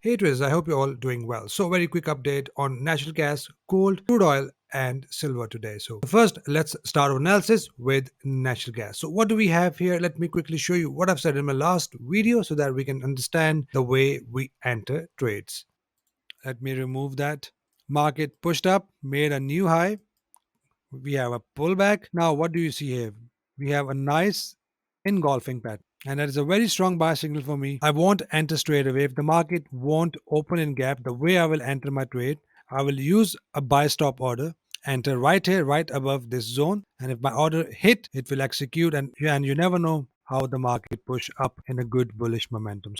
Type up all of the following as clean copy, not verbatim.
Hey traders, I hope you're all doing well. So, very quick update on natural gas, gold, crude oil, and silver today. So, first, let's start our analysis with natural gas. So, what do we have here? Let me quickly show you what I've said in my last video so that we can understand the way we enter trades. Let me remove that. Market pushed up, made a new high. We have a pullback. Now, what do you see here? We have a nice engulfing pattern. And that is a very strong buy signal for me. I won't enter straight away. If the market won't open in gap, the way I will enter my trade, I will use a buy stop order, enter right here, right above this zone. And if my order hit, it will execute. And you never know how the market push up in a good bullish momentum.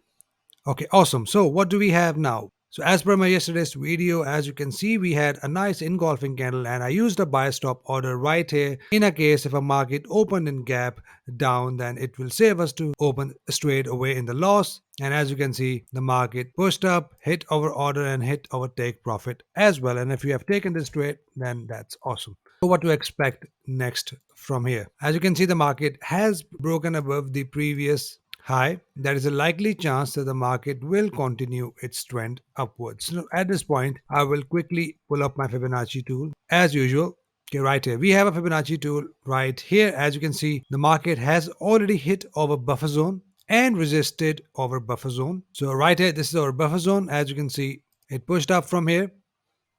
Okay, awesome. So what do we have now? So as per my yesterday's video, as you can see, we had a nice engulfing candle and I used a buy stop order right here. In a case if a market opened in gap down, then it will save us to open straight away in the loss. And as you can see, the market pushed up, hit our order and hit our take profit as well. And if you have taken this trade, then that's awesome. So what to expect next from here? As you can see, the market has broken above the previous high. There is a likely chance that the market will continue its trend upwards. So at this point, I will quickly pull up my Fibonacci tool as usual. Okay, right here. We have a Fibonacci tool right here. As you can see, the market has already hit our buffer zone and resisted our buffer zone. So right here, this is our buffer zone. As you can see, it pushed up from here.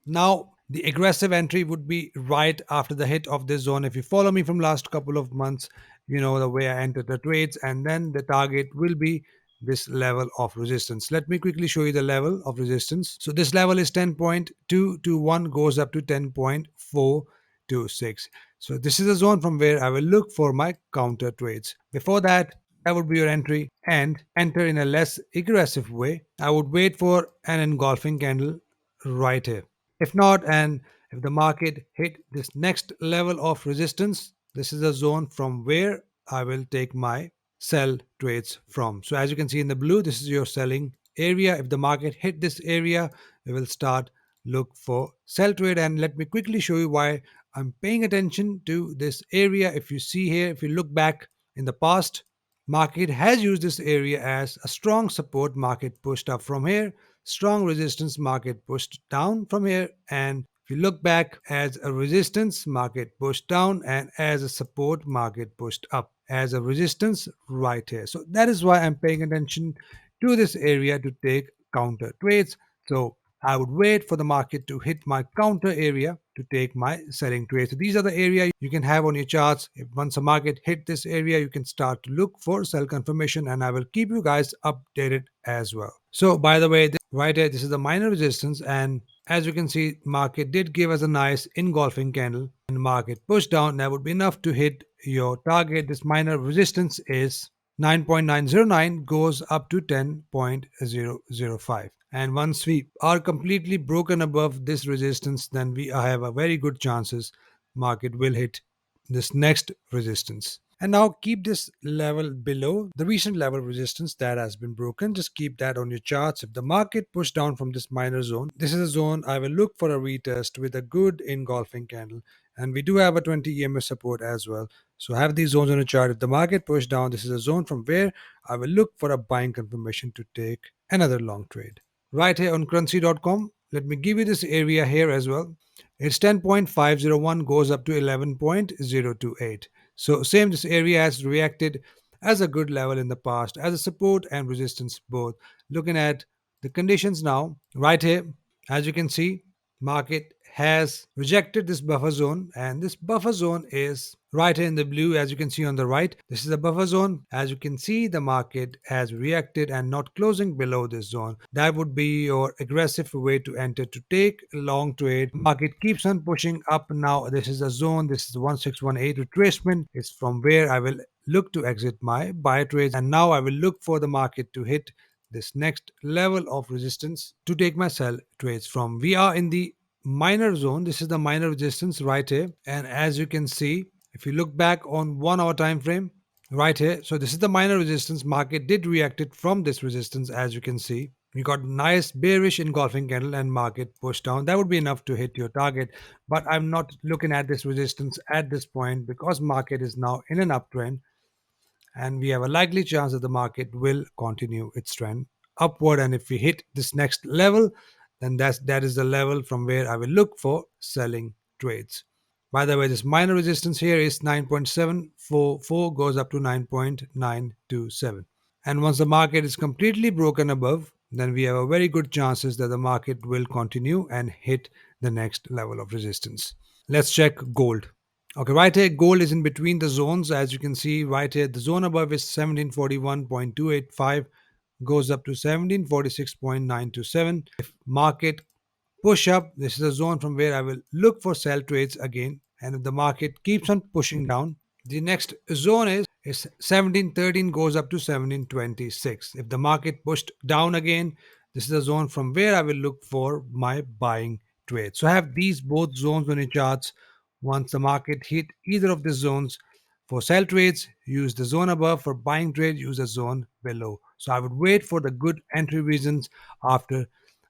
Now, the aggressive entry would be right after the hit of this zone. If you follow me from last couple of months, you know the way I entered the trades, and then the target will be this level of resistance. Let me quickly show you the level of resistance. So this level is 10.221, goes up to 10.426. So this is the zone from where I will look for my counter trades. Before that, that would be your entry and enter in a less aggressive way. I would wait for an engulfing candle right here. If not, and if the market hit this next level of resistance, this is a zone from where I will take my sell trades from. So as you can see in the blue, this is your selling area. If the market hit this area, we will start look for sell trade. And let me quickly show you why I'm paying attention to this area. If you see here, if you look back in the past, market has used this area as a strong support. Market pushed up from here, strong resistance, market pushed down from here, and if you look back, as a resistance, market pushed down, and as a support, market pushed up. As a resistance right here. So that is why I'm paying attention to this area to take counter trades. So I would wait for the market to hit my counter area to take my selling trades. So these are the area you can have on your charts. If once a market hit this area, you can start to look for sell confirmation, and I will keep you guys updated as well. So by the way, right here, this is the minor resistance, and as you can see, market did give us a nice engulfing candle and market pushed down. That would be enough to hit your target. This minor resistance is 9.909, goes up to 10.005. And once we are completely broken above this resistance, then we have a very good chances market will hit this next resistance. And now keep this level below the recent level of resistance that has been broken. Just keep that on your charts. If the market pushed down from this minor zone, this is a zone I will look for a retest with a good engulfing candle. And we do have a 20 EMA support as well. So have these zones on a chart. If the market pushed down, this is a zone from where I will look for a buying confirmation to take another long trade. Right here on currency.com, let me give you this area here as well. It's 10.501, goes up to 11.028. So same, this area has reacted as a good level in the past, as a support and resistance both. Looking at the conditions now, right here, as you can see, market has rejected this buffer zone, and this buffer zone is right here in the blue. As you can see on the right, this is the buffer zone. As you can see, the market has reacted and not closing below this zone. That would be your aggressive way to enter to take a long trade. Market keeps on pushing up. Now this is a zone, this is the 1618 retracement. It's from where I will look to exit my buy trades, and now I will look for the market to hit this next level of resistance to take my sell trades from. We are in the minor zone. This is the minor resistance right here, and as you can see, if you look back on 1 hour time frame right here, so this is the minor resistance. Market did react it from this resistance. As you can see, we got nice bearish engulfing candle and market push down. That would be enough to hit your target, but I'm not looking at this resistance at this point because market is now in an uptrend and we have a likely chance that the market will continue its trend upward, and if we hit this next level, then that is the level from where I will look for selling trades. By the way, this minor resistance here is 9.744, goes up to 9.927. And once the market is completely broken above, then we have a very good chances that the market will continue and hit the next level of resistance. Let's check gold. Okay, right here, gold is in between the zones. As you can see, right here, the zone above is 1741.285, goes up to 1746.927. If market push up, this is a zone from where I will look for sell trades again. And if the market keeps on pushing down, the next zone is 1713, goes up to 1726. If the market pushed down again, this is a zone from where I will look for my buying trade. So I have these both zones on your charts. Once the market hit either of these zones, for sell trades, use the zone above. For buying trade, use the zone below. So I would wait for the good entry reasons after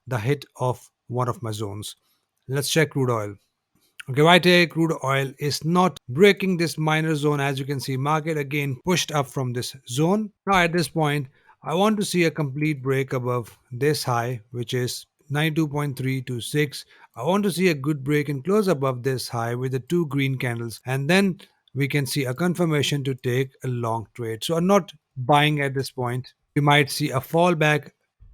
the hit of one of my zones. Let's check crude oil. Okay, right here, crude oil is not breaking this minor zone. As you can see, market again pushed up from this zone. Now at this point, I want to see a complete break above this high, which is 92.326. I want to see a good break and close above this high with the two green candles, and then we can see a confirmation to take a long trade. So I'm not buying at this point. We might see a fallback.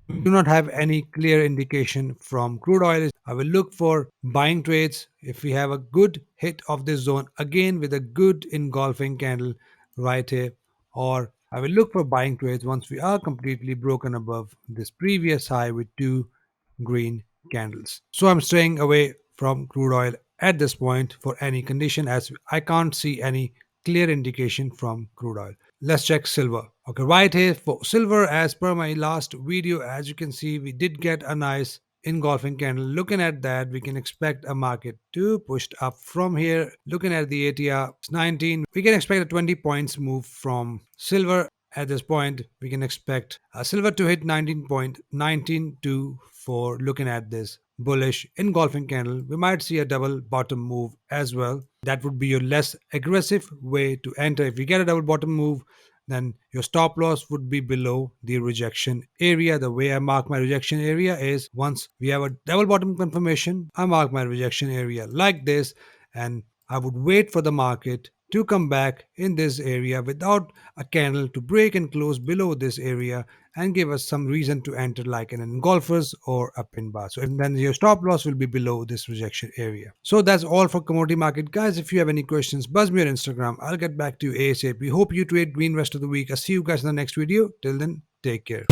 We do not have any clear indication from crude oil. I will look for buying trades if we have a good hit of this zone again with a good engulfing candle right here, or I will look for buying trades once we are completely broken above this previous high with two green candles. So I'm staying away from crude oil at this point for any condition, as I can't see any clear indication from crude oil. Let's check silver. Okay, right here for silver, as per my last video, as you can see, we did get a nice engulfing candle. Looking at that, we can expect a market to push up from here. Looking at the ATR 19, we can expect a 20 points move from silver. At this point, we can expect silver to hit 19.1924. Looking at this bullish engulfing candle, we might see a double bottom move as well. That would be your less aggressive way to enter. If you get a double bottom move, then your stop loss would be below the rejection area. The way I mark my rejection area is once we have a double bottom confirmation, I mark my rejection area like this, and I would wait for the market to come back in this area without a candle to break and close below this area and give us some reason to enter, like an engulfers or a pin bar. So then your stop loss will be below this rejection area. So that's all for commodity market, guys. If you have any questions, buzz me on Instagram. I'll get back to you ASAP. Hope you trade green rest of the week. I'll see you guys in the next video. Till then, take care.